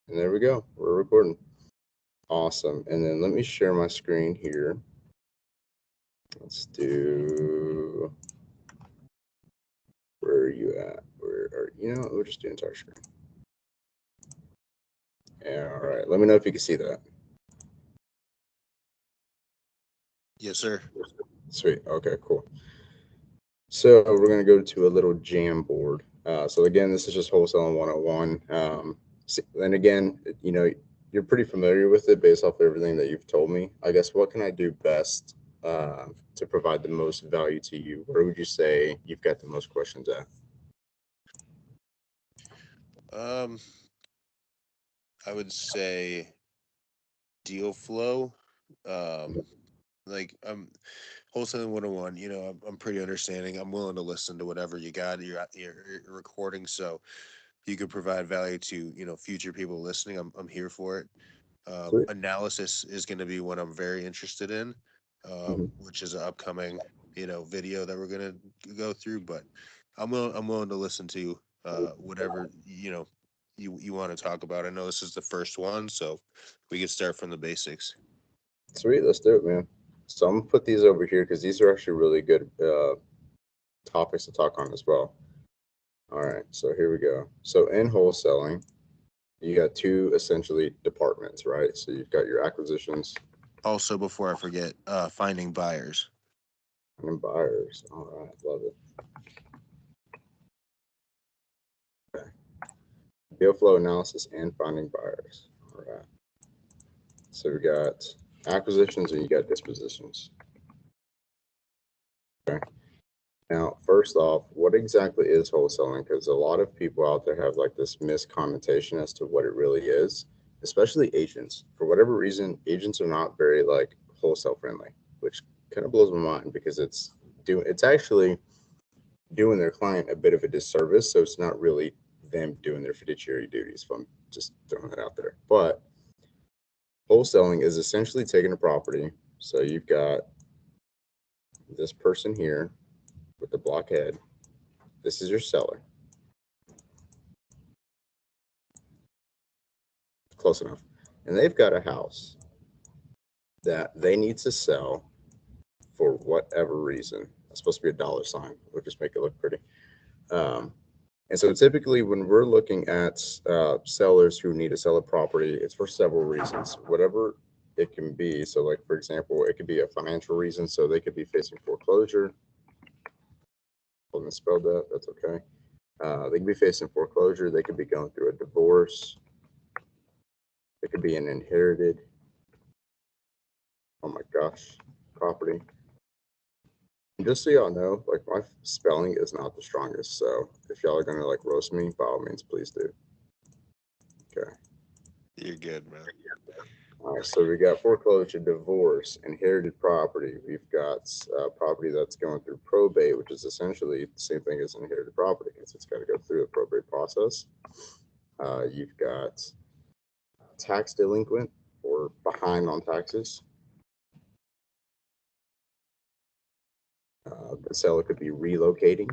And there we go. We're recording. Awesome. And then let me share my screen here. Let's do, where are you at? We'll just do entire screen. All right. Let me know if you can see that. Yes, sir. Sweet. Okay, cool. So we're going to go to a little jam board. So again, this is just wholesaling 101. And again, you're pretty familiar with it based off everything that you've told me. I guess what can I do best to provide the most value to you? Where would you say you've got the most questions at? Um, I would say deal flow. Um, like wholesaling 101. I'm pretty understanding. I'm willing to listen to whatever you got. You're recording, so you could provide value to future people listening. I'm here for it. Sweet. Analysis is going to be what I'm very interested in, Mhm. which is an upcoming video that we're going to go through. But I'm willing to listen to whatever you want to talk about. I know this is the first one, so we can start from the basics. Sweet. Let's do it, man. So I'm going to put these over here because these are actually really good topics to talk on as well. All right. So here we go. So in wholesaling, you got two essentially departments, right? So you've got your acquisitions Also, before I forget, finding buyers. and buyers. All right, love it. Okay. Deal flow analysis and finding buyers. All right. So we got acquisitions and you got dispositions. Okay. Now, first off, what exactly is wholesaling? Because a lot of people out there have like this misconnotation as to what it really is, especially agents. For whatever reason, agents are not very like wholesale friendly, which kind of blows my mind because it's actually doing their client a bit of a disservice. So it's not really them doing their fiduciary duties. If I'm just throwing that out there, but wholesaling is essentially taking a property. So you've got this person here with the blockhead. This is your seller. Close enough. And they've got a house that they need to sell for whatever reason. It's supposed to be a dollar sign. We'll just make it look pretty. Um, and so typically when we're looking at sellers who need to sell a property, it's for several reasons, whatever it can be. So like, for example, it could be a financial reason. So they could be facing foreclosure. I misspelled that. That's okay. They could be facing foreclosure. They could be going through a divorce. It could be an inherited, oh my gosh, property. And just so y'all know, like my spelling is not the strongest. So if y'all are gonna like roast me, by all means, please do. Okay. You're good, man. All right. So we got foreclosure, divorce, inherited property. We've got property that's going through probate, which is essentially the same thing as inherited property. It's got to go through the probate process. You've got tax delinquent or behind on taxes. The seller could be relocating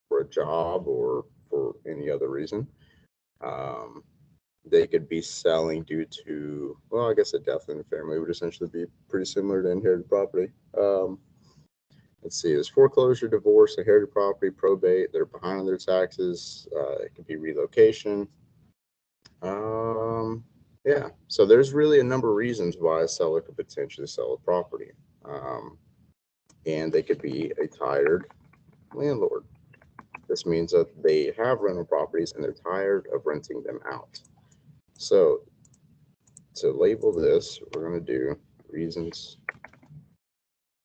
for a job or for any other reason. Um, they could be selling due to, well, I guess a death in the family would essentially be pretty similar to inherited property. Let's see, there's foreclosure, divorce, inherited property, probate. They're behind on their taxes. It could be relocation. Um, yeah, so there's really a number of reasons why a seller could potentially sell a property. Um, and they could be a tired landlord. This means that they have rental properties and they're tired of renting them out. So to label this, we're going to do reasons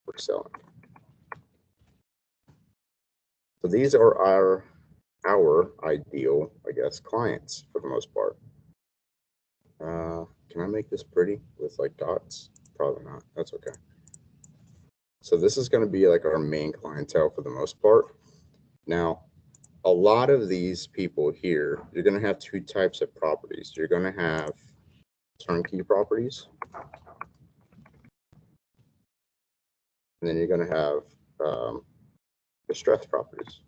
for selling. So these are our ideal, I guess, clients for the most part. Can I make this pretty with like dots? Probably not. That's okay. So this is going to be like our main clientele for the most part. Now, a lot of these people here, you're going to have two types of properties. You're going to have turnkey properties, and then you're going to have distressed properties.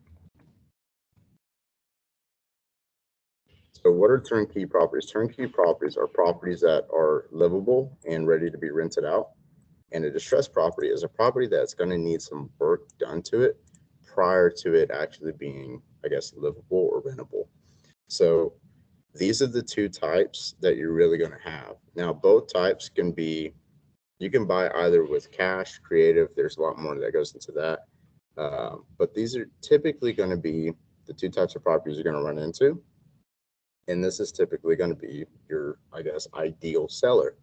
So what are turnkey properties? Turnkey properties are properties that are livable and ready to be rented out. And a distressed property is a property that's going to need some work done to it prior to it actually being, I guess, livable or rentable. So these are the two types that you're really going to have. Now, both types can be, you can buy either with cash, creative. There's a lot more that goes into that. But these are typically going to be the two types of properties you're going to run into. And this is typically going to be your, I guess, ideal seller.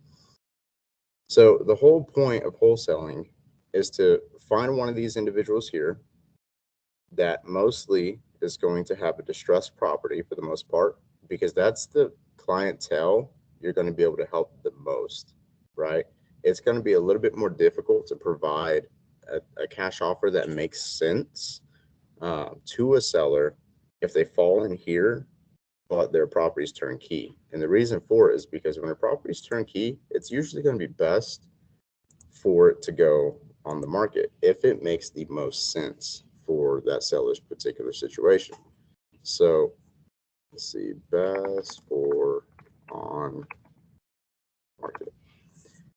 So the whole point of wholesaling is to find one of these individuals here that mostly is going to have a distressed property for the most part, because that's the clientele you're going to be able to help the most, right? It's going to be a little bit more difficult to provide a cash offer that makes sense to a seller if they fall in here, but their property's turnkey. And the reason for it is because when a property's turnkey, it's usually going to be best for it to go on the market if it makes the most sense for that seller's particular situation. So let's see, best for on market.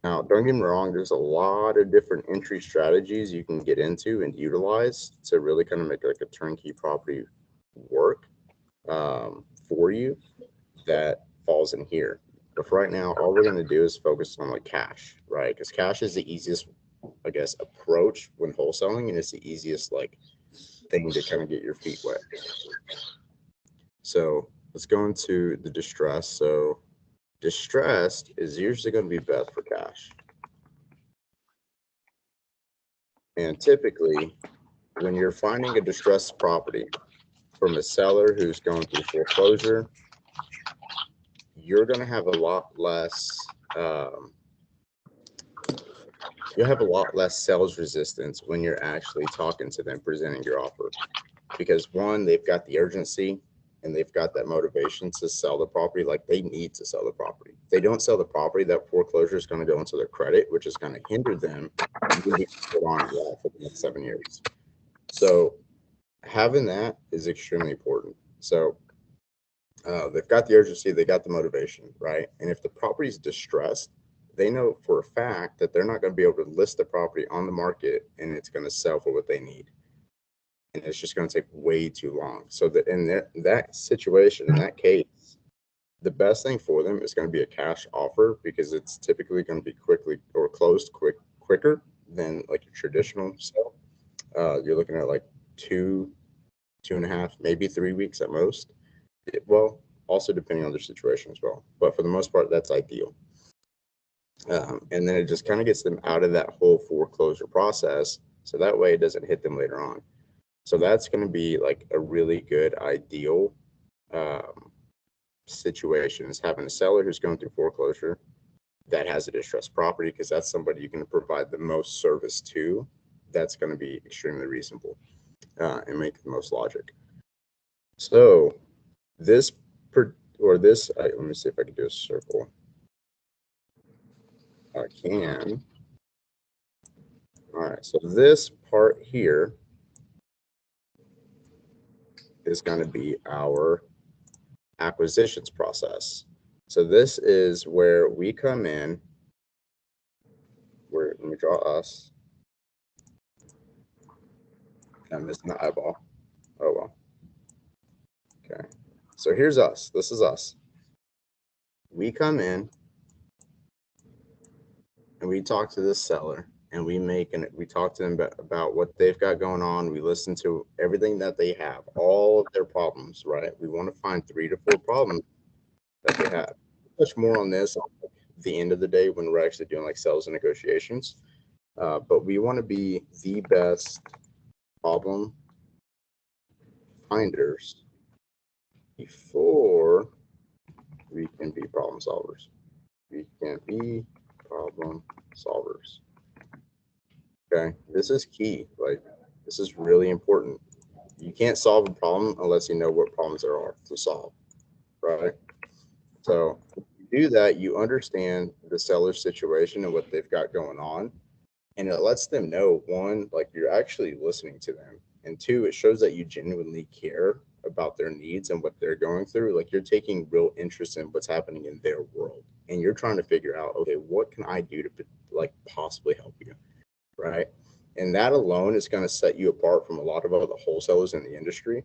Now, don't get me wrong, there's a lot of different entry strategies you can get into and utilize to really kind of make like a turnkey property work for you that falls in here. But for right now, all we're going to do is focus on like cash, right? Because cash is the easiest, I guess, approach when wholesaling, and it's the easiest like thing to kind of get your feet wet. So let's go into the distress. So distressed is usually going to be best for cash. And typically, when you're finding a distressed property from a seller who's going through foreclosure, you're going to have a lot less you'll have a lot less sales resistance when you're actually talking to them, presenting your offer. Because one, they've got the urgency and they've got that motivation to sell the property. Like they need to sell the property. If they don't sell the property, that foreclosure is going to go into their credit, which is going to hinder them moving on for the next 7 years. So having that is extremely important. So they've got the urgency, they got the motivation, right? And if the property is distressed, they know for a fact that they're not going to be able to list the property on the market and it's going to sell for what they need. And it's just going to take way too long. So that in that situation, in that case, the best thing for them is going to be a cash offer because it's typically going to be quickly or closed quicker than like a traditional sale. You're looking at like 2.5, maybe 3 weeks at most. Well, also depending on their situation as well. But for the most part, that's ideal. And then it just kind of gets them out of that whole foreclosure process. So that way it doesn't hit them later on. So that's going to be like a really good ideal situation is having a seller who's going through foreclosure that has a distressed property, because that's somebody you can provide the most service to. That's going to be extremely reasonable and make the most logic. So this let me see if I can do a circle. I can. All right, so this part here is going to be our acquisitions process. So this is where we come in. Let me draw us. I'm missing the eyeball. Oh well. Okay. So here's us. This is us. We come in and we talk to this seller and we talk to them about what they've got going on. We listen to everything that they have, all of their problems, right? We want to find 3 to 4 problems that they have. Much more on this at the end of the day when we're actually doing like sales and negotiations. But we want to be the best problem finders before we can be problem solvers. We can be problem solvers. Okay, this is key. Like, this is really important. You can't solve a problem unless you know what problems there are to solve, right? So if you do that, you understand the seller's situation and what they've got going on. And it lets them know, one, like you're actually listening to them. And two, it shows that you genuinely care about their needs and what they're going through, like you're taking real interest in what's happening in their world, and you're trying to figure out, okay, what can I do to like possibly help you, right? And that alone is going to set you apart from a lot of other wholesalers in the industry.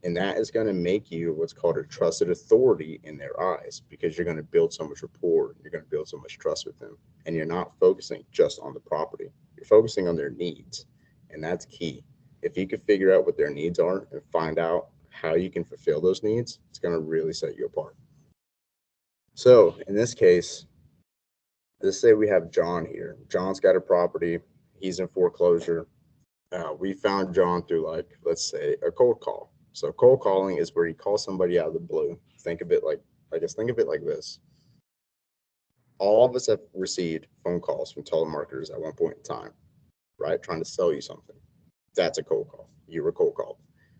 And that is going to make you what's called a trusted authority in their eyes, because you're going to build so much rapport. You're going to build so much trust with them. And you're not focusing just on the property, you're focusing on their needs. And that's key. If you can figure out what their needs are and find out how you can fulfill those needs, it's going to really set you apart. So in this case, let's say we have John here. John's got a property, he's in foreclosure. We found John through, like, let's say, a cold call. So cold calling is where you call somebody out of the blue. Think of it like, I guess, think of it like this. All of us have received phone calls from telemarketers at one point in time, right? Trying to sell you something. That's a cold call. You were cold called.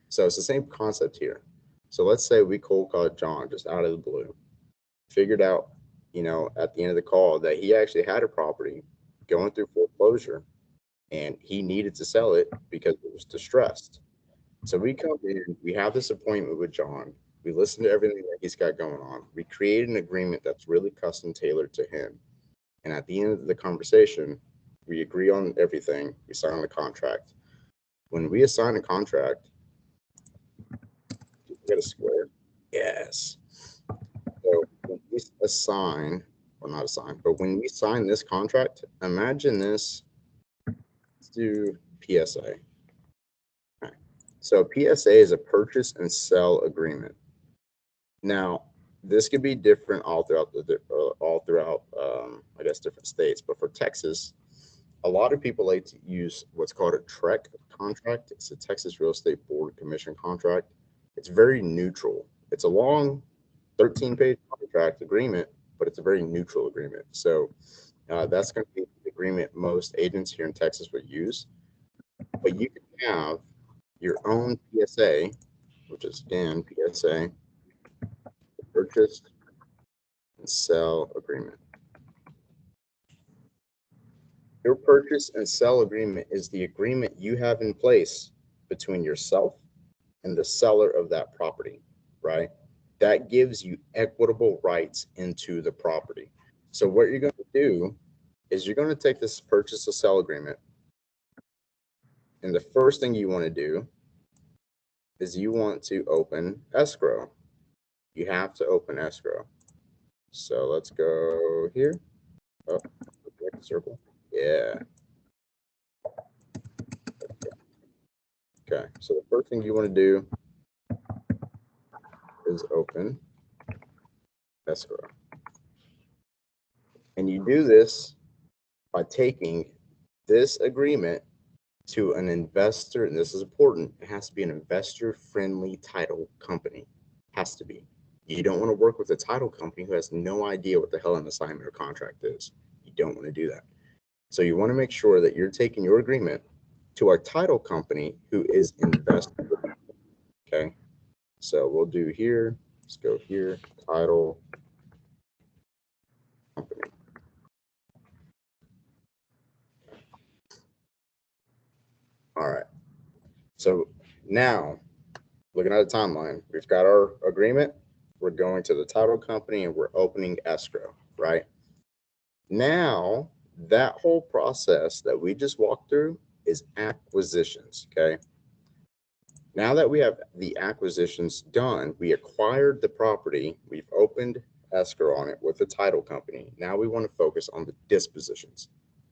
So it's the same concept here. So let's say we cold called John just out of the blue, figured out, at the end of the call that he actually had a property going through foreclosure, and he needed to sell it because it was distressed. So we come in, we have this appointment with John. We listen to everything that he's got going on. We create an agreement that's really custom tailored to him. And at the end of the conversation, we agree on everything. We sign the contract. When we assign a contract, we get a square. Yes. So when we assign, well, not assign, but when we sign this contract, imagine this. Let's do PSA. Okay. So PSA is a purchase and sell agreement. Now, this could be different all throughout I guess, different states. But for Texas, a lot of people like to use what's called a TREC contract. It's a Texas Real Estate Board Commission contract. It's very neutral. It's a long 13-page contract agreement, but it's a very neutral agreement. So that's going to be the agreement most agents here in Texas would use. But you can have your own PSA, which is, again, PSA, purchase and sell agreement. Your purchase and sell agreement is the agreement you have in place between yourself and the seller of that property, right? That gives you equitable rights into the property. So what you're going to do is you're going to take this purchase and sell agreement, and the first thing you want to do is you want to open escrow. You have to open escrow. So let's go here. Oh, circle. Yeah. Okay. So the first thing you want to do is open escrow. And you do this by taking this agreement to an investor, and this is important. It has to be an investor-friendly title company. Has to be. You don't want to work with a title company who has no idea what the hell an assignment or contract is. You don't want to do that. So you want to make sure that you're taking your agreement to our title company who is investor. Okay. So we'll do here. Let's go here. Title company. All right. So now, looking at the timeline, we've got our agreement. We're going to the title company and we're opening escrow, right? Now, that whole process that we just walked through is acquisitions, okay? Now that we have the acquisitions done, we acquired the property, we've opened escrow on it with the title company. Now we want to focus on the dispositions.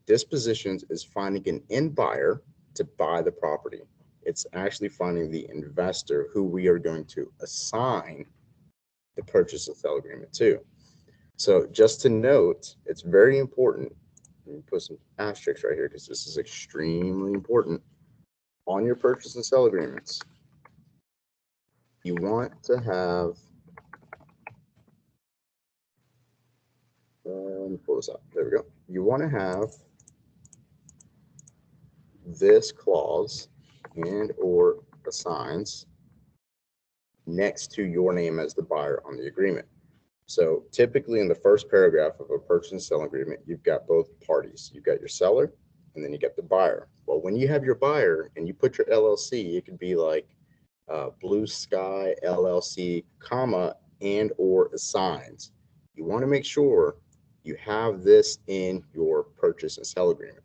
Dispositions is finding an end buyer to buy the property. It's actually finding the investor who we are going to assign the purchase and sell agreement to. So just to note, it's very important. Let me put some asterisks right here because this is extremely important. On your purchase and sell agreements, you want to have, let me pull this up. There we go. You want to have this clause and or assigns next to your name as the buyer on the agreement. So typically in the first paragraph of a purchase and sell agreement, you've got both parties. You've got your seller and then you get the buyer. Well, when you have your buyer and you put your LLC, it could be like Blue Sky LLC, comma, and or assigns. You want to make sure you have this in your purchase and sell agreement,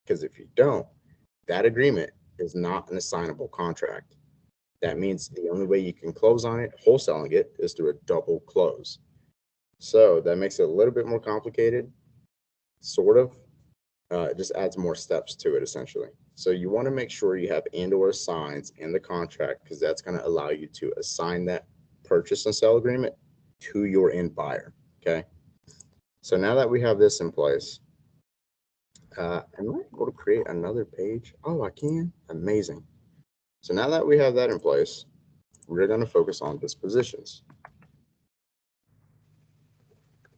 because if you don't, that agreement is not an assignable contract. That means the only way you can close on it, wholesaling it, is through a double close. So that makes it a little bit more complicated, sort of. It just adds more steps to it, essentially. So you want to make sure you have and or assigns in the contract, because that's going to allow you to assign that purchase and sell agreement to your end buyer. Okay. So now that we have this in place, am I able to create another page? Oh, I can. Amazing. So now that we have that in place, we're going to focus on dispositions.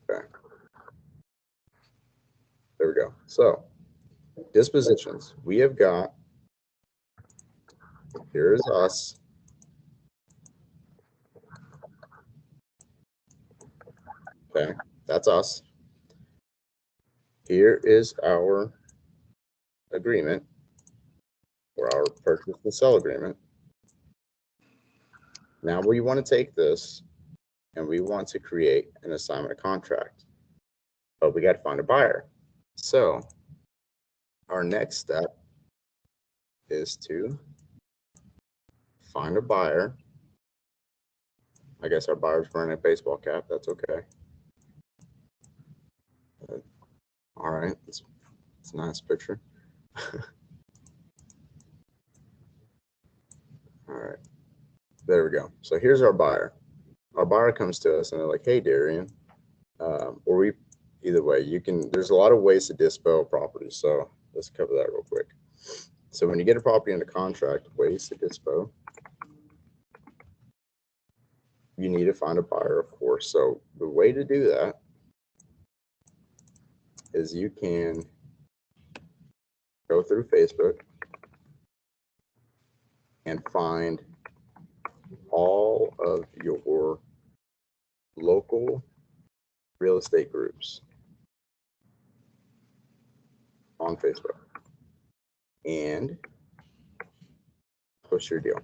Okay. There we go. So dispositions, we have got, here's us. Okay, that's us. Here is our agreement, or our purchase and sell agreement. Now we want to take this and we want to create an assignment of contract, but we got to find a buyer. So our next step is to find a buyer. I guess our buyer's wearing a baseball cap. That's okay. All right, it's a nice picture. All right, there we go. So here's our buyer. Our buyer comes to us and they're like, "Hey, Darion," or we, either way, you can. There's a lot of ways to dispo properties, so let's cover that real quick. So when you get a property under contract, ways to dispo, you need to find a buyer, of course. So the way to do that is you can go through Facebook and find all of your local real estate groups on Facebook and post your deal.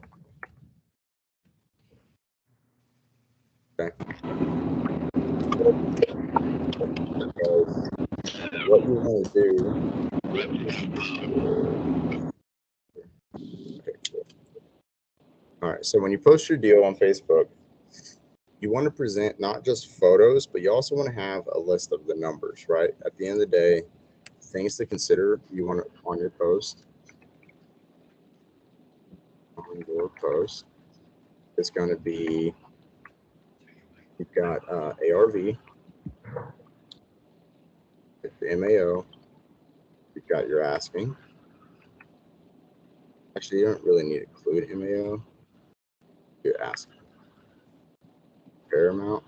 Okay. Because what you want to do. Okay, cool. All right. So when you post your deal on Facebook, you want to present not just photos, but you also want to have a list of the numbers, right? At the end of the day, things to consider you want to, on your post. On your post, it's going to be, you've got ARV, the MAO, you've got your asking. Actually, you don't really need to include MAO. You're asking. Paramount.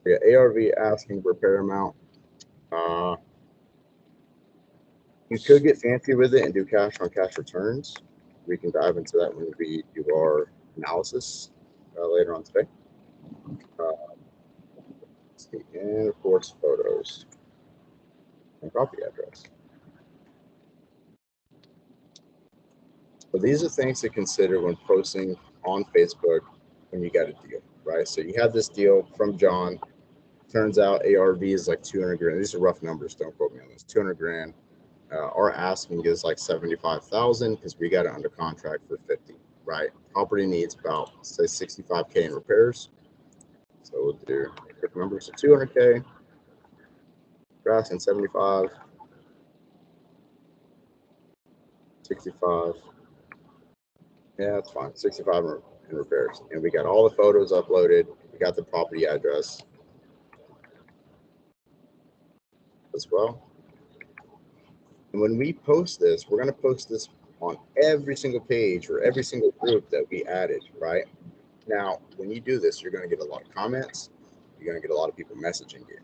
Yeah, ARV asking for Paramount. You could get fancy with it and do cash on cash returns. We can dive into that when we do our analysis later on today. And of course, photos and property address. So these are things to consider when posting on Facebook when you got a deal, right? So you have this deal from John. Turns out ARV is like 200 grand. These are rough numbers. Don't quote me on this. 200 grand. Our asking is like 75,000 because we got it under contract for 50, right? Property needs about, say, 65K in repairs. So we'll do quick numbers. So 200K, we're asking 75, 65. Yeah, that's fine. 65 in repairs. And we got all the photos uploaded. We got the property address as well. And when we post this, we're going to post this on every single page or every single group that we added, right? Now, when you do this, you're going to get a lot of comments. You're going to get a lot of people messaging you.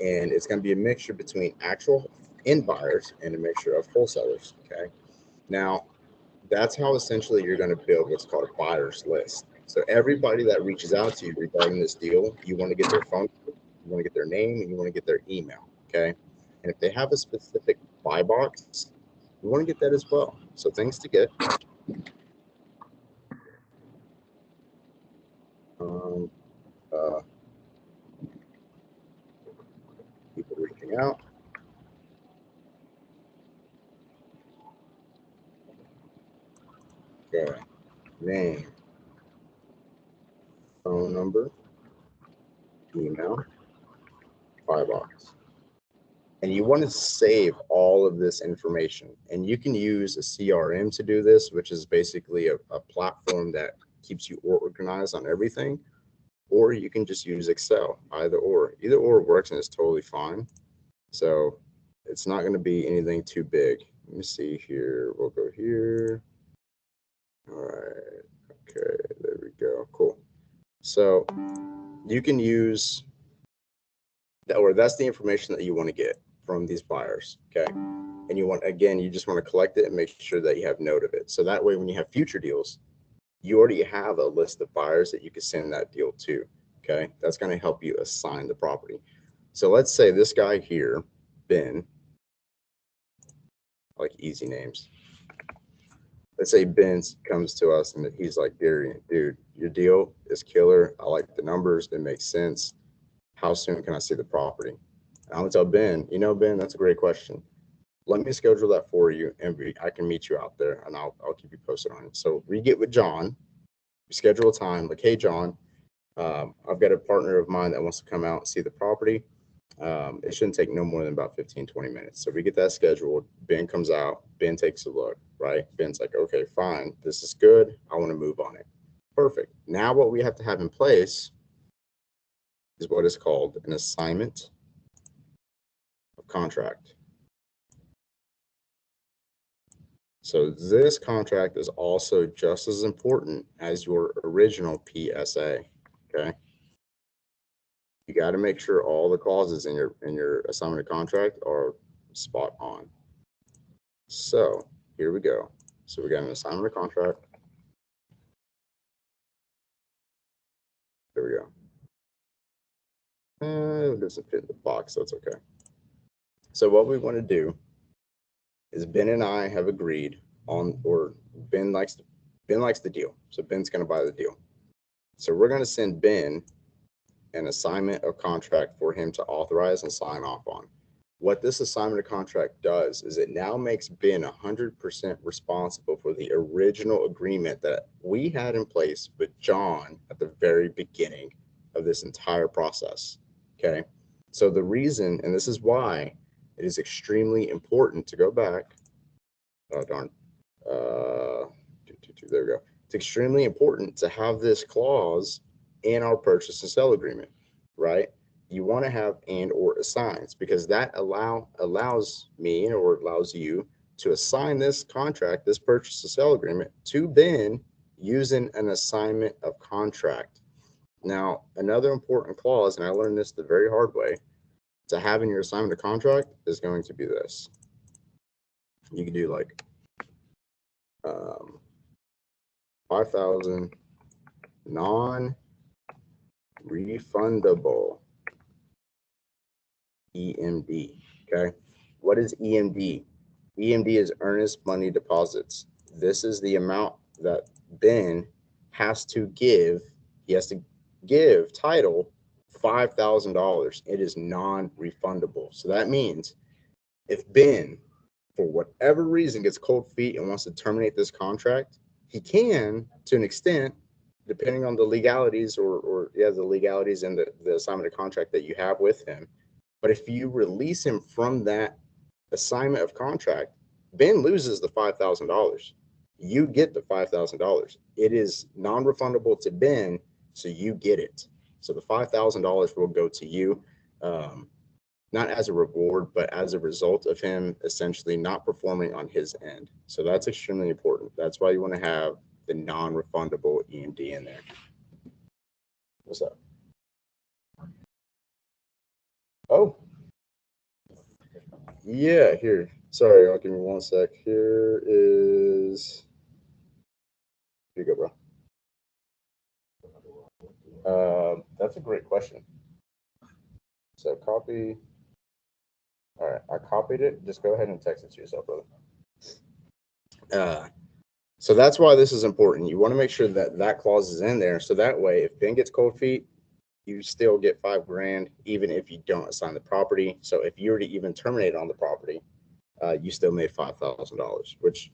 And it's going to be a mixture between actual end buyers and a mixture of wholesalers, okay? Now, that's how essentially you're going to build what's called a buyer's list. So everybody that reaches out to you regarding this deal, you want to get their phone, you want to get their name, and you want to get their email, okay? And if they have a specific buy box, You want to get that as well. So things to get. Um, uh, People reaching out. Okay. Name, phone number, email, $5. And you want to save all of this information. And you can use a CRM to do this, which is basically a platform that keeps you organized on everything. Or you can just use Excel, either or. Either or works and it's totally fine. So it's not going to be anything too big. Let me see here. We'll go here. All right. Okay. There we go. Cool. So you can use that, or that's the information that you want to get from these buyers. Okay. And you want, again, you just want to collect it and make sure that you have note of it. So that way, when you have future deals, you already have a list of buyers that you can send that deal to. Okay. That's going to help you assign the property. So let's say this guy here, Ben, like easy names. Let's say Ben comes to us and he's like, Darion, dude, your deal is killer. I like the numbers. It makes sense. How soon can I see the property? And I'm gonna tell Ben, Ben, that's a great question. Let me schedule that for you, and I can meet you out there, and I'll keep you posted on it. So we get with John, we schedule a time. Like, hey, John, I've got a partner of mine that wants to come out and see the property. It shouldn't take no more than about 15, 20 minutes. So we get that scheduled. Ben comes out. Ben takes a look, right? Ben's like, okay, fine. This is good. I want to move on it. Perfect. Now what we have to have in place is what is called an assignment of contract. So this contract is also just as important as your original PSA. Okay. You got to make sure all the clauses in your assignment of contract are spot on. So here we go. So we got an assignment of contract. There we go. It doesn't fit the box. That's okay. So what we want to do is Ben and I have agreed on, or Ben likes the deal. So Ben's going to buy the deal. So we're going to send Ben an assignment of contract for him to authorize and sign off on. What this assignment of contract does is it now makes Ben 100% responsible for the original agreement that we had in place with John at the very beginning of this entire process. Okay. So the reason, and this is why it is extremely important to go back. Oh, darn. There we go. It's extremely important to have this clause in our purchase and sale agreement, right? You want to have and or assigns, because that allows me or allows you to assign this contract, this purchase and sale agreement, to Ben using an assignment of contract. Now, another important clause, and I learned this the very hard way, to have in your assignment of contract is going to be this. You can do like 5,000 non-refundable EMD. Okay. What is EMD? EMD is earnest money deposits. This is the amount that Ben has to give. He has to give title $5,000. It is non-refundable. So that means if Ben, for whatever reason, gets cold feet and wants to terminate this contract, he can to an extent, depending on the legalities or the legalities and the assignment of contract that you have with him. But if you release him from that assignment of contract, Ben loses the $5,000. You get the $5,000. It is non-refundable to Ben, so you get it. So the $5,000 will go to you, not as a reward, but as a result of him essentially not performing on his end. So that's extremely important. That's why you want to have the non-refundable EMD in there. What's up? Oh, yeah, here. Sorry, I'll give me one sec. Here is. Here you go, bro. That's a great question. So copy. All right, I copied it. Just go ahead and text it to yourself, brother. Uh, so that's why this is important. You want to make sure that that clause is in there. So that way, if Ben gets cold feet, you still get 5 grand, even if you don't assign the property. So if you were to even terminate on the property, you still made $5,000, which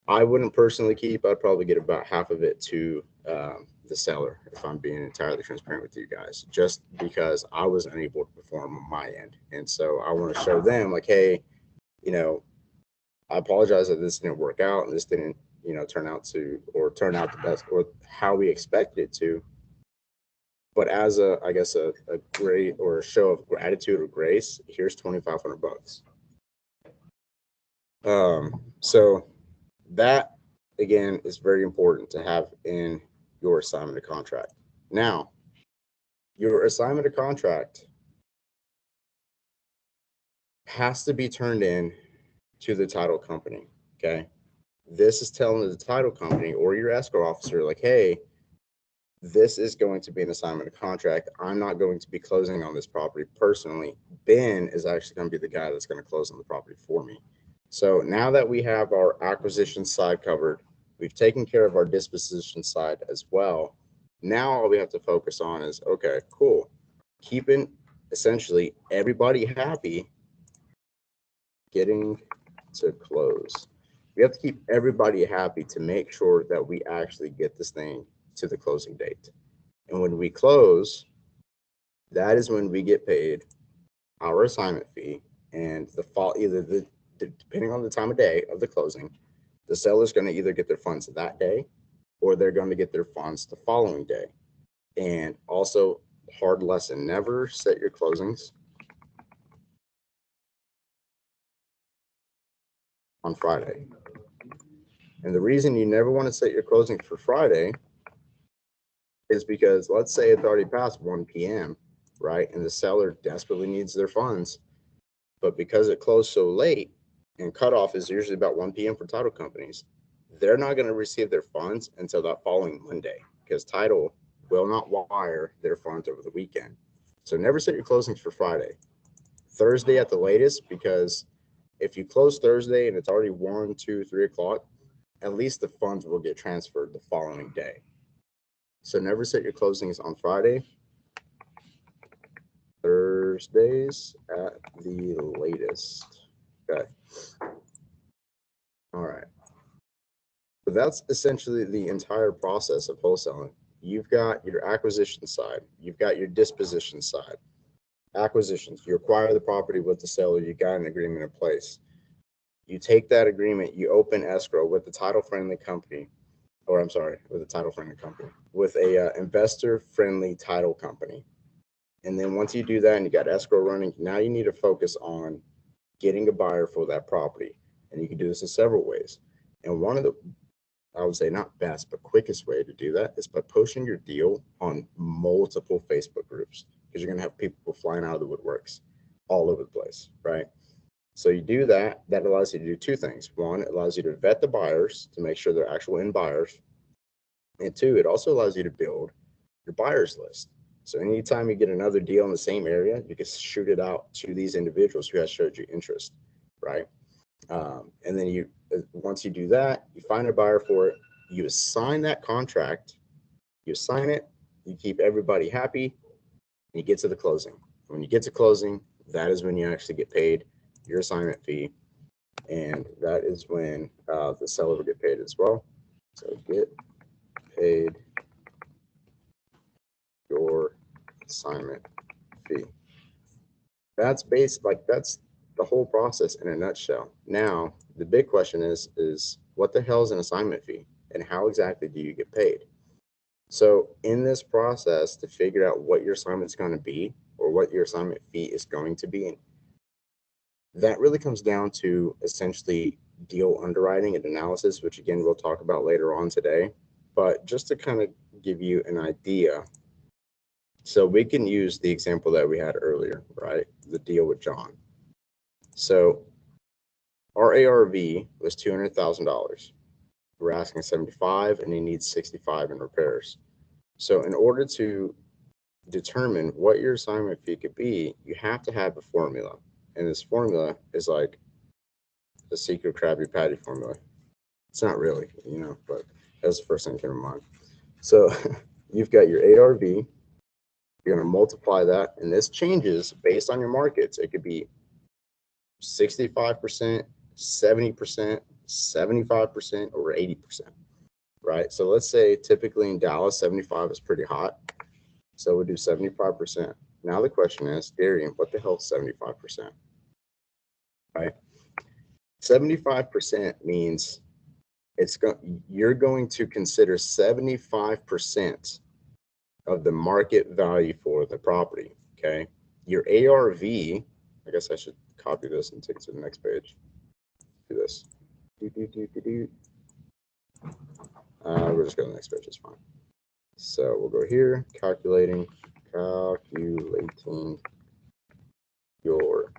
I wouldn't personally keep. I'd probably get about half of it to the seller, if I'm being entirely transparent with you guys, just because I was unable to perform on my end. And so I want to show them, like, hey, you know, I apologize that this didn't work out and this didn't, turn out to, or turn out the best or how we expected it to. But as a, I guess, a great or a show of gratitude or grace, here's 2,500 bucks. So that again is very important to have in your assignment of contract. Now, your assignment of contract has to be turned in to the title company. Okay. This is telling the title company or your escrow officer, like, hey, this is going to be an assignment of contract. I'm not going to be closing on this property personally. Ben is actually going to be the guy that's going to close on the property for me. So now that we have our acquisition side covered, we've taken care of our disposition side as well. Now all we have to focus on is, okay, cool. Keeping essentially everybody happy, getting to close. We have to keep everybody happy to make sure that we actually get this thing to the closing date. And when we close, that is when we get paid our assignment fee and the fall, either depending on the time of day of the closing, the seller's going to either get their funds that day or they're going to get their funds the following day. And also, hard lesson, never set your closings on Friday. And the reason you never want to set your closing for Friday is because let's say it's already past 1 p.m., right? And the seller desperately needs their funds. But because it closed so late, and cutoff is usually about 1 p.m. for title companies, they're not going to receive their funds until that following Monday because title will not wire their funds over the weekend. So never set your closings for Friday. Thursday at the latest, because if you close Thursday and it's already 1, 2, 3 o'clock, at least the funds will get transferred the following day. So never set your closings on Friday. Thursdays at the latest. Okay. All right. So that's essentially the entire process of wholesaling. You've got your acquisition side, you've got your disposition side. Acquisitions, you acquire the property with the seller, you got an agreement in place. You take that agreement, you open escrow with the title friendly company, or I'm sorry, with a title friendly company, with a investor friendly title company. And then once you do that and you got escrow running, now you need to focus on getting a buyer for that property. And you can do this in several ways. And one of the, I would say not best, but quickest way to do that is by posting your deal on multiple Facebook groups because you're going to have people flying out of the woodworks all over the place, right? So you do that. That allows you to do two things. One, it allows you to vet the buyers to make sure they're actual end buyers. And two, it also allows you to build your buyers list. So anytime you get another deal in the same area, you can shoot it out to these individuals who have showed you interest, right? And then you, once you do that, you find a buyer for it, you assign that contract, you assign it, you keep everybody happy, and you get to the closing. When you get to closing, that is when you actually get paid your assignment fee, and that is when the seller will get paid as well. So get paid your assignment fee. That's that's the whole process in a nutshell. Now, the big question is what the hell is an assignment fee and how exactly do you get paid? So in this process to figure out what your assignment is going to be or what your assignment fee is going to be, that really comes down to essentially deal underwriting and analysis, which again, we'll talk about later on today. But just to kind of give you an idea, so we can use the example that we had earlier, right? The deal with John. So our ARV was $200,000. We're asking 75 and he needs 65 in repairs. So in order to determine what your assignment fee could be, you have to have a formula. And this formula is like the secret Krabby Patty formula. It's not really, you know, but that's the first thing that came to mind. So you've got your ARV. You're going to multiply that, and this changes based on your markets. It could be 65%, 70%, 75%, or 80%, right? So let's say typically in Dallas, 75 is pretty hot. So we'll do 75%. Now the question is, Darion, what the hell is 75%? Right? 75% means you're going to consider 75% of the market value for the property. Okay. Your ARV, I guess I should copy this and take it to the next page. Do this. We'll just go to the next page. It's fine. So we'll go here, calculating your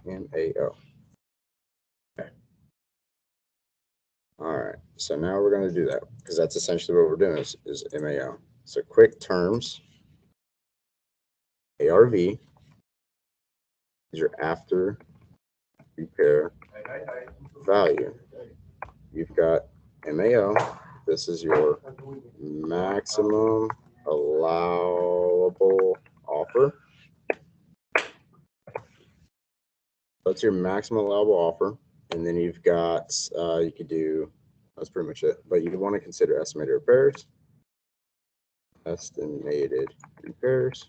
MAO. Okay. All right. So now we're going to do that because that's essentially what we're doing is MAO. So quick terms. ARV is your after repair value. You've got MAO. This is your maximum allowable offer. That's your maximum allowable offer. And then you've got, you could do, that's pretty much it. But you want to consider estimated repairs. Estimated repairs.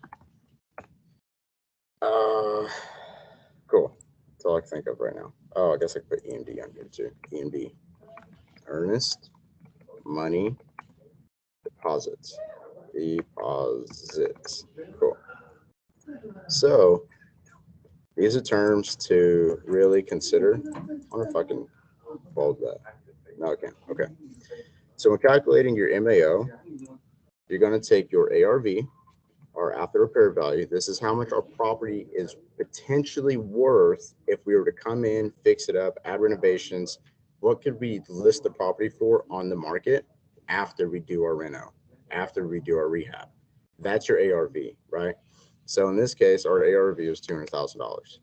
Cool. That's all I can think of right now. Oh, I guess I could put EMD on here too. EMD. Earnest money deposits. Deposits. Cool. So these are terms to really consider. I wonder if I can bold that. No, I can't. Okay. So when calculating your MAO, you're going to take your ARV, or after repair value. This is how much our property is potentially worth if we were to come in, fix it up, add renovations. What could we list the property for on the market after we do our reno, after we do our rehab? That's your ARV, right? So in this case, our ARV is $200,000.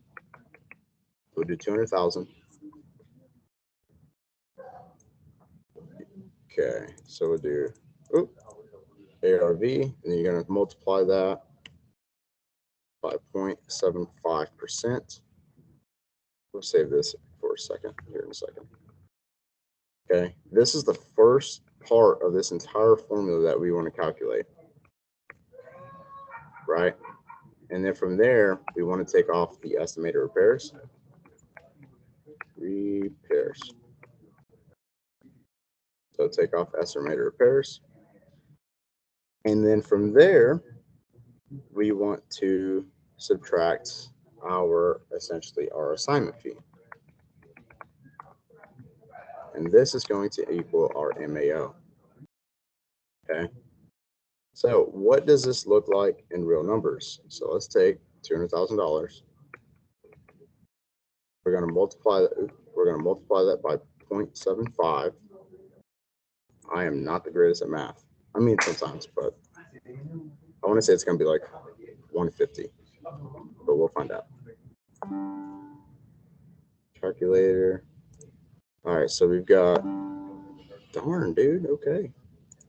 We'll do 200,000. Okay, so we'll do ARV, and then you're going to multiply that by 0.75%. We'll save this for a second, here in a second. Okay, this is the first part of this entire formula that we want to calculate, right? And then from there, we want to take off the estimated repairs. Repairs. So take off estimated repairs. And then from there, we want to subtract essentially our assignment fee. And this is going to equal our MAO. Okay. So what does this look like in real numbers? So let's take $200,000. We're going to multiply that by 0.75. I am not the greatest at math. I mean, sometimes, but I want to say it's going to be like 150, but we'll find out. Calculator. All right, so we've got, darn, dude. Okay,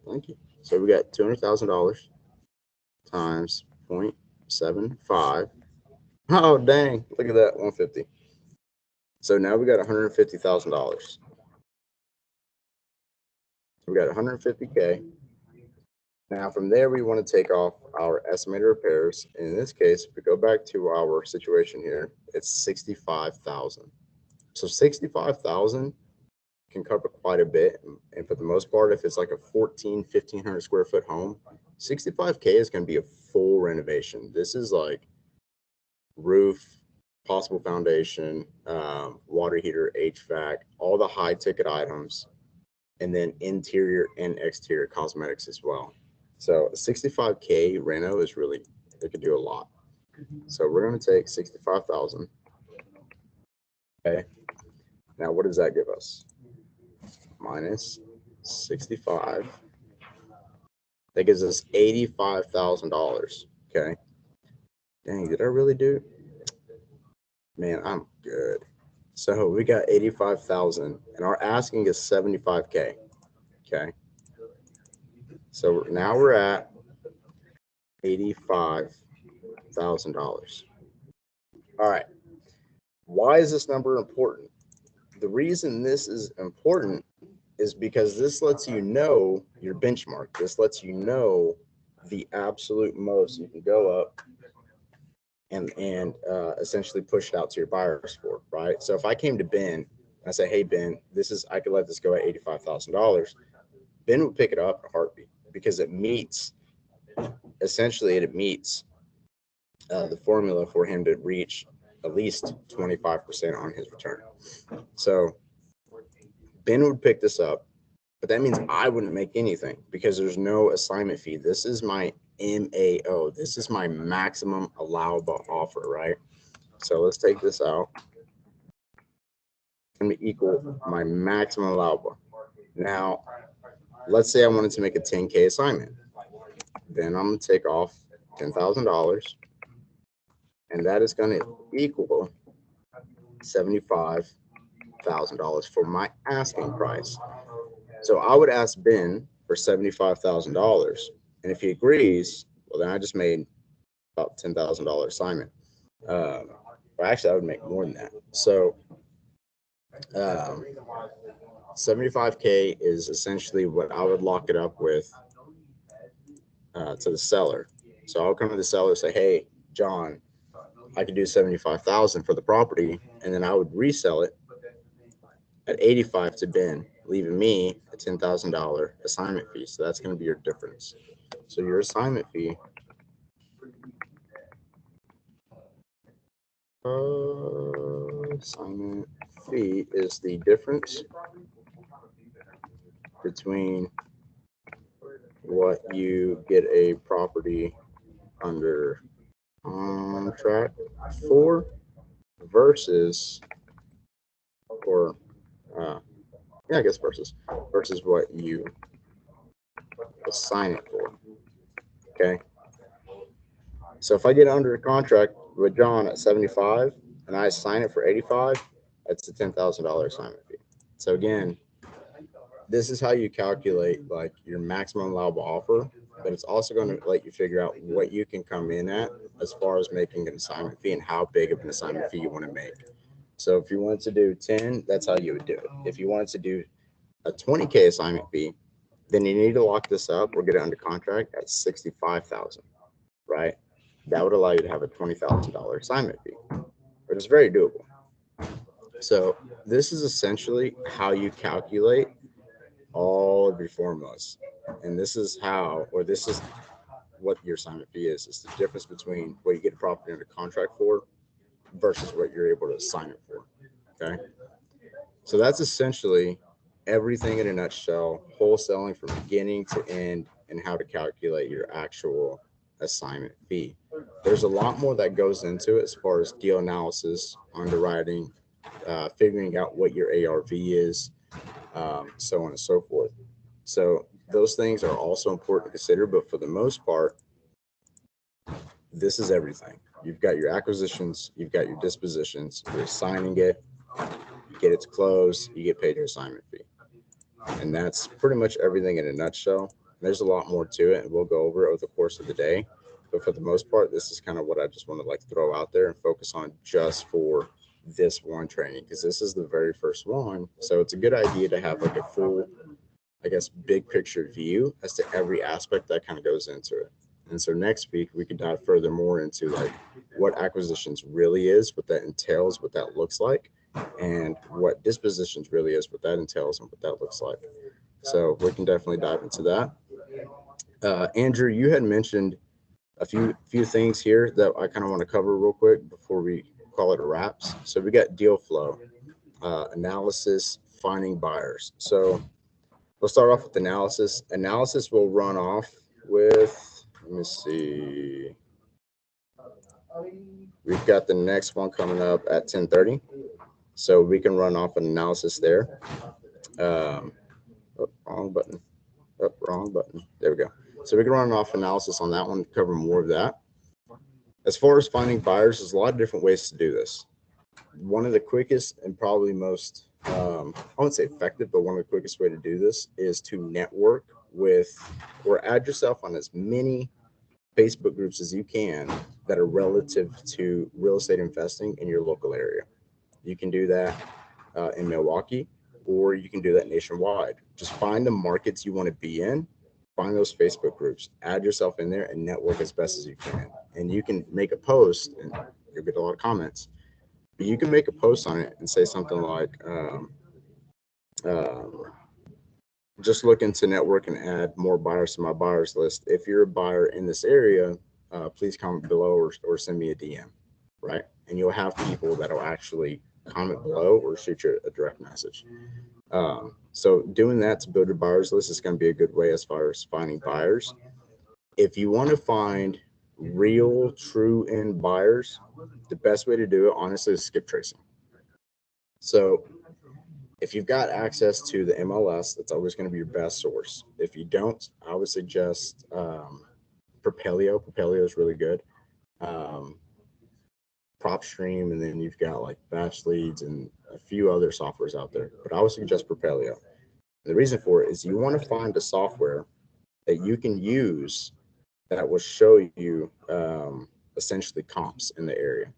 thank you. So we got $200,000 times 0.75. Oh, dang, look at that, 150. So now we got $150,000. We got 150K. Now from there, we want to take off our estimated repairs. And in this case, if we go back to our situation here, it's 65,000. So 65,000 can cover quite a bit. And for the most part, if it's like a 1,500 square foot home, 65K is going to be a full renovation. This is like roof, possible foundation, water heater, HVAC, all the high ticket items, and then interior and exterior cosmetics as well. So 65K reno is really, it could do a lot. So we're going to take 65,000. Okay. Now what does that give us? Minus 65. That gives us $85,000. Okay. Dang, did I really do? Man, I'm good. So we got 85,000 and our asking is 75K. Okay. So now we're at $85,000. All right. Why is this number important? The reason this is important is because this lets you know your benchmark. This lets you know the absolute most you can go up and essentially push it out to your buyers for, right? So if I came to Ben and I say, hey, Ben, I could let this go at $85,000. Ben would pick it up in a heartbeat because it meets the formula for him to reach at least 25% on his return. So Ben would pick this up, but that means I wouldn't make anything because there's no assignment fee. This is my MAO. This is my maximum allowable offer, right? So let's take this out. It's going to equal my maximum allowable. Now, let's say I wanted to make a 10K assignment. Then I'm going to take off $10,000, and that is going to equal $75,000 for my asking price. So I would ask Ben for $75,000, and if he agrees, well, then I just made about $10,000 assignment. Or actually, I would make more than that. So 75K is essentially what I would lock it up with to the seller. So I'll come to the seller and say, hey, John, I could do 75,000 for the property, and then I would resell it at 85 to Ben, leaving me a $10,000 assignment fee. So that's going to be your difference. So your assignment fee is the difference between what you get a property under contract for versus what you assign it for. Okay. So if I get under a contract with John at 75 and I assign it for 85, that's a $10,000 assignment fee. So again, this is how you calculate like your maximum allowable offer, but it's also going to let you figure out what you can come in at as far as making an assignment fee and how big of an assignment fee you want to make. So if you wanted to do 10, that's how you would do it. If you wanted to do a 20K assignment fee, then you need to lock this up or get it under contract at 65,000, right? That would allow you to have a $20,000 assignment fee, which is very doable. So this is essentially how you calculate all of your formulas. And this is what your assignment fee is. It's the difference between what you get a property under contract for versus what you're able to assign it for. Okay. So that's essentially everything in a nutshell, wholesaling from beginning to end and how to calculate your actual assignment fee. There's a lot more that goes into it as far as deal analysis, underwriting, figuring out what your ARV is, so on and so forth. So those things are also important to consider, but for the most part, this is everything. You've got your acquisitions, you've got your dispositions, you're assigning it, you get it to close, you get paid your assignment fee. And that's pretty much everything in a nutshell. There's a lot more to it, and we'll go over it over the course of the day. But for the most part, this is kind of what I just want to like throw out there and focus on just for this one training, because this is the very first one. So it's a good idea to have like a full, I guess, big picture view as to every aspect that kind of goes into it. And so next week we can dive further more into like what acquisitions really is, what that entails, what that looks like, and what dispositions really is, what that entails, and what that looks like. So we can definitely dive into that. Andrew, you had mentioned a few things here that I kind of want to cover real quick before we call it a wraps. So we got deal flow, analysis, finding buyers. So we'll start off with analysis. Analysis will run off with, let me see. We've got the next one coming up at 10:30. So we can run off an analysis there. Wrong button. Wrong button. There we go. So we can run off analysis on that one, cover more of that. As far as finding buyers, there's a lot of different ways to do this. One of the quickest and probably most I wouldn't say effective, but one of the quickest way to do this is to network with or add yourself on as many Facebook groups as you can that are relative to real estate investing in your local area. You can do that in Milwaukee, or you can do that nationwide. Just find the markets you want to be in, find those Facebook groups, add yourself in there, and network as best as you can. And you can make a post, and you'll get a lot of comments. But you can make a post on it and say something like, um, just looking to network and add more buyers to my buyers list. If you're a buyer in this area, please comment below or send me a DM, right? And you'll have people that'll actually comment below or shoot you a direct message. So doing that to build your buyers list is going to be a good way as far as finding buyers. If you want to find real, true end buyers, the best way to do it, honestly, is skip tracing. So if you've got access to the MLS, that's always going to be your best source. If you don't, I would suggest Propelio. Propelio is really good. Um, PropStream, and then you've got like Batch Leads and a few other softwares out there. But I would suggest Propelio. The reason for it is you want to find a software that you can use that will show you essentially comps in the area.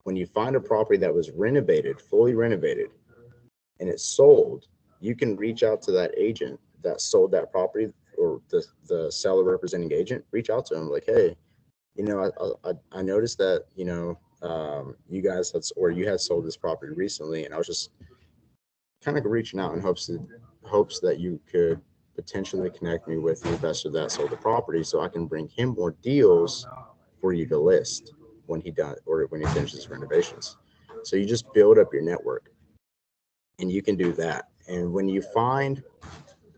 When you find a property that was renovated, fully renovated, and it's sold, you can reach out to that agent that sold that property, or the seller representing agent, reach out to them like, hey, I noticed that, you guys had, or you had sold this property recently, and I was just kind of reaching out in hopes that you could potentially connect me with the investor that sold the property so I can bring him more deals for you to list when he done or when he finishes renovations. So you just build up your network, and you can do that. And when you find,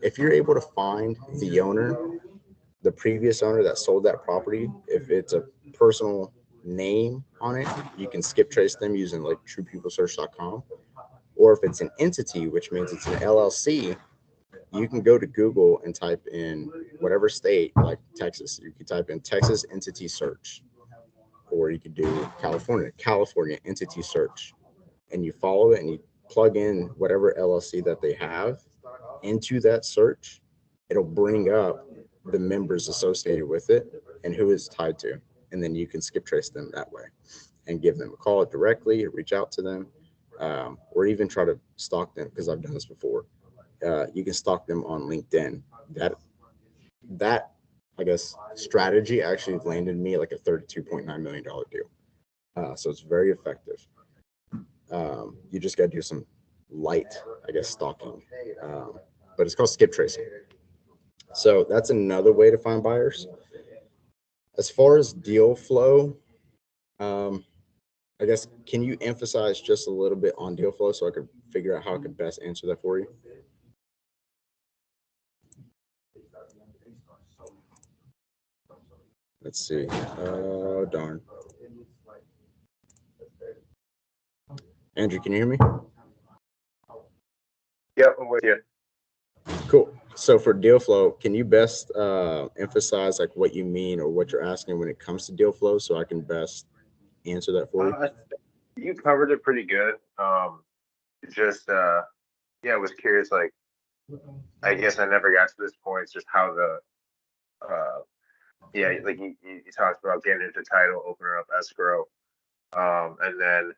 if you're able to find the owner, the previous owner that sold that property, if it's a personal name on it, you can skip trace them using like truepeoplesearch.com. Or if it's an entity, which means it's an LLC, you can go to Google and type in whatever state, like Texas. You can type in Texas entity search, or you could do California entity search, and you follow it and you plug in whatever LLC that they have into that search. It'll bring up the members associated with it and who it's tied to, and then you can skip trace them that way and give them a call directly, reach out to them, or even try to stalk them, because I've done this before. You can stalk them on LinkedIn. That I guess strategy actually landed me like a $32.9 million deal. So it's very effective. You just got to do some light, I guess, stalking, but it's called skip tracing. So that's another way to find buyers. As far as deal flow, um, I guess, can you emphasize just a little bit on deal flow so I could figure out how I could best answer that for you? Let's see. Oh, darn. Andrew, can you hear me? Yep, I'm with you. Cool. So for deal flow, can you best emphasize like what you mean or what you're asking when it comes to deal flow so I can best answer that for you? You covered it pretty good. Just yeah, I was curious. Like, I guess I never got to this point. It's just how the yeah, like you talked about getting into title, opening up escrow, and then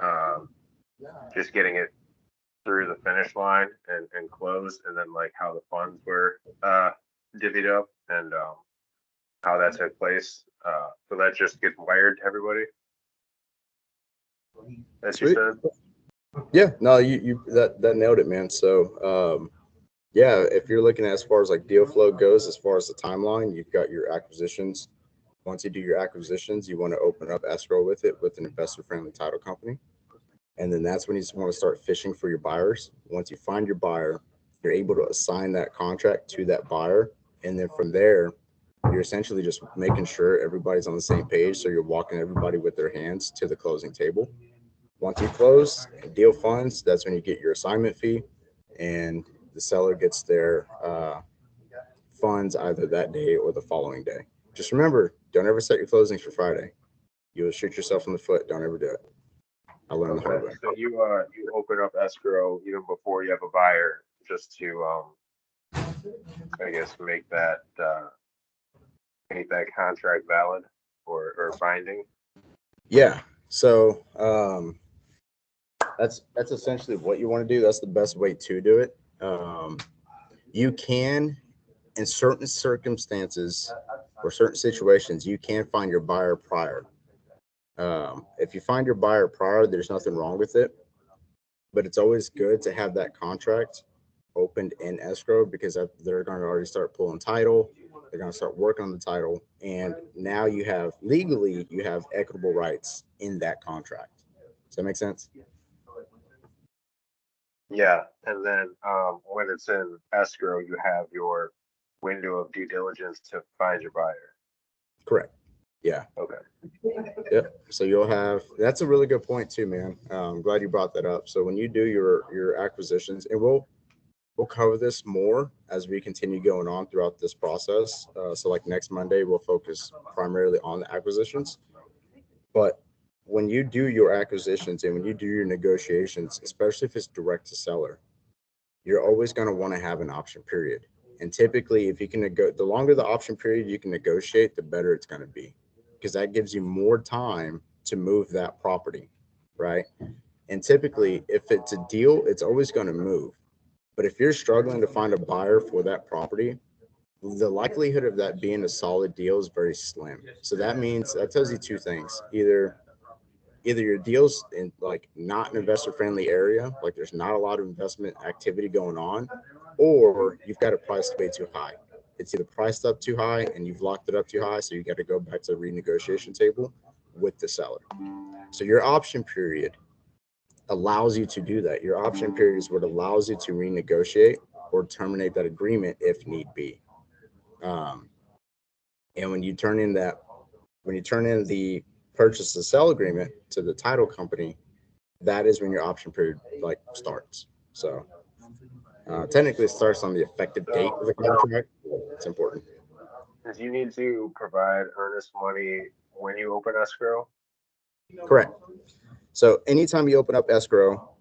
um, just getting it through the finish line and closed, and then like how the funds were divvied up and how that took place. So that just gets wired to everybody. As you Sweet. said. Yeah, no, you that nailed it, man. So yeah, if you're looking at as far as like deal flow goes, as far as the timeline, you've got your acquisitions. Once you do your acquisitions, you want to open up escrow with it with an investor friendly title company. And then that's when you want to start fishing for your buyers. Once you find your buyer, you're able to assign that contract to that buyer. And then from there, you're essentially just making sure everybody's on the same page. So you're walking everybody with their hands to the closing table. Once you close and deal funds, that's when you get your assignment fee, and the seller gets their funds either that day or the following day. Just remember, don't ever set your closings for Friday. You'll shoot yourself in the foot. Don't ever do it. I learned the hard way. So you open up escrow even before you have a buyer, just to I guess make that contract valid or binding. Yeah. So that's essentially what you want to do. That's the best way to do it. You can, in certain circumstances or certain situations, you can find your buyer prior. If you find your buyer prior, there's nothing wrong with it, but it's always good to have that contract opened in escrow because they're going to already start pulling title. They're going to start working on the title, and now you have legally you have equitable rights in that contract. Does that make sense? Yeah, and then when it's in escrow, you have your window of due diligence to find your buyer. Correct. Yeah. Okay. Yep. So you'll have, that's a really good point too, man. I'm glad you brought that up. So when you do your acquisitions, and we'll cover this more as we continue going on throughout this process. So like next Monday, we'll focus primarily on the acquisitions. But when you do your acquisitions and when you do your negotiations, especially if it's direct to seller, you're always going to want to have an option period. And typically, if you can the longer the option period you can negotiate, the better it's going to be, because that gives you more time to move that property, right? And typically, if it's a deal, it's always going to move. But if you're struggling to find a buyer for that property, the likelihood of that being a solid deal is very slim. So that means that tells you two things. Either your deal's in like not an investor friendly area, like there's not a lot of investment activity going on, or you've got it priced way too high. It's either priced up too high and you've locked it up too high, so you got to go back to the renegotiation table with the seller. So your option period allows you to do that. Your option period is what allows you to renegotiate or terminate that agreement if need be. Um, and when you turn in the purchase to sell agreement to the title company, that is when your option period like starts. So technically, it starts on the effective date of the contract. It's important. Do you need to provide earnest money when you open escrow? Correct. So anytime you open up escrow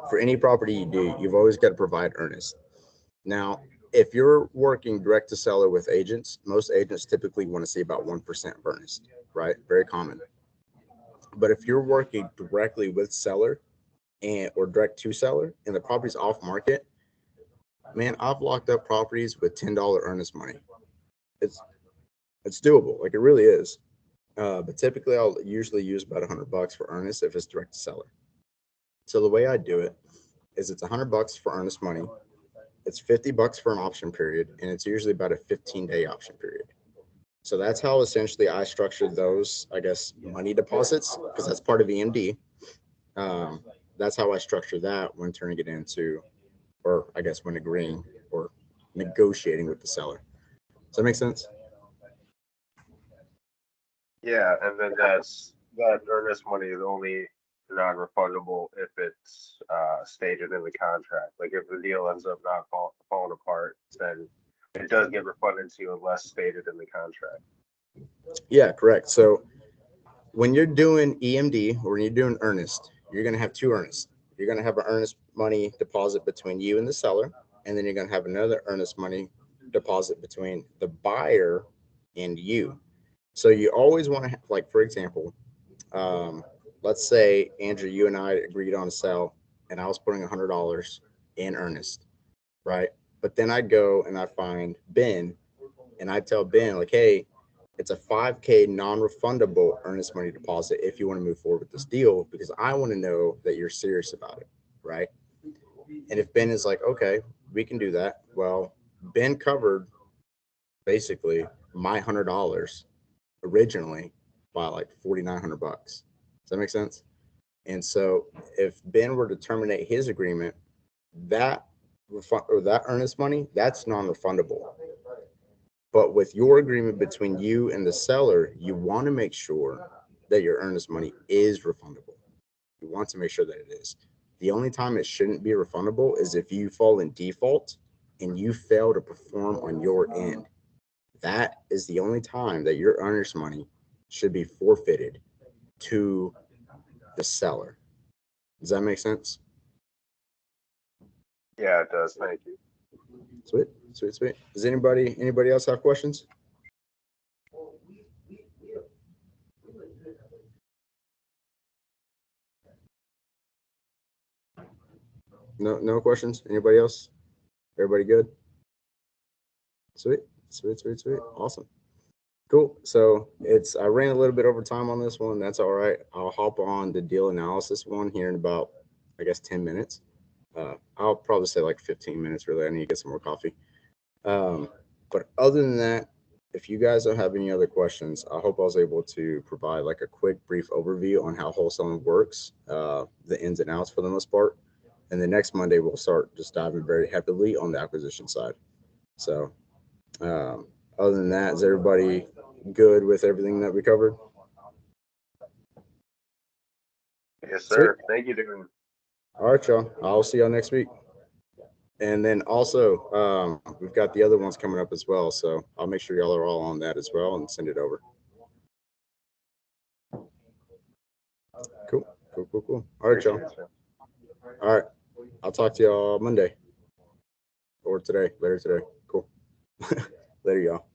for any property you do, you've always got to provide earnest. Now, if you're working direct to seller with agents, most agents typically want to see about 1% of earnest, right? Very common. But if you're working directly with seller and or direct to seller and the property's off market, man, I've locked up properties with $10 earnest money. It's it's doable, like it really is. But typically, I'll usually use about $100 for earnest if it's direct to seller. So the way I do it is it's $100 for earnest money. It's $50 for an option period, and it's usually about a 15-day option period. So that's how essentially I structure those, I guess, money deposits, because that's part of EMD. That's how I structure that when turning it into, or I guess when agreeing or negotiating with the seller. Does that make sense? Yeah, and then that earnest money is only non-refundable if it's stated in the contract. Like if the deal ends up not falling apart, then it does get refunded to you unless stated in the contract. Yeah, correct. So when you're doing EMD or when you're doing earnest, you're going to have two earnests. You're going to have an earnest money deposit between you and the seller, and then you're going to have another earnest money deposit between the buyer and you. So you always want to have, like, for example, let's say, Andrew, you and I agreed on a sale, and I was putting $100 in earnest, right? But then I go and I find Ben, and I tell Ben, like, hey, it's a 5K non-refundable earnest money deposit if you want to move forward with this deal, because I want to know that you're serious about it, right? And if Ben is like, okay, we can do that. Well, Ben covered basically my $100 originally by like $4,900. Does that make sense? And so if Ben were to terminate his agreement, that that earnest money, that's non-refundable. But with your agreement between you and the seller, you want to make sure that your earnest money is refundable. You want to make sure that it is. The only time it shouldn't be refundable is if you fall in default and you fail to perform on your end. That is the only time that your earnest money should be forfeited to the seller. Does that make sense? Yeah, it does. Thank you. Sweet, sweet, sweet. Does anybody else have questions? No questions. Anybody else? Everybody good? Sweet, sweet, sweet, sweet. Awesome. Cool. So I ran a little bit over time on this one. That's all right. I'll hop on the deal analysis one here in about, I guess, 10 minutes. I'll probably say like 15 minutes, really. I need to get some more coffee. But other than that, if you guys don't have any other questions, I hope I was able to provide like a quick, brief overview on how wholesaling works, the ins and outs for the most part. And the next Monday, we'll start just diving very heavily on the acquisition side. So, other than that, is everybody good with everything that we covered? Yes, Sweet. sir. Thank you, Darion. All right, y'all. I'll see y'all next week. And then also, we've got the other ones coming up as well. So I'll make sure y'all are all on that as well and send it over. Cool. All right, y'all. All right. I'll talk to y'all Monday or later today. Cool. Later, y'all.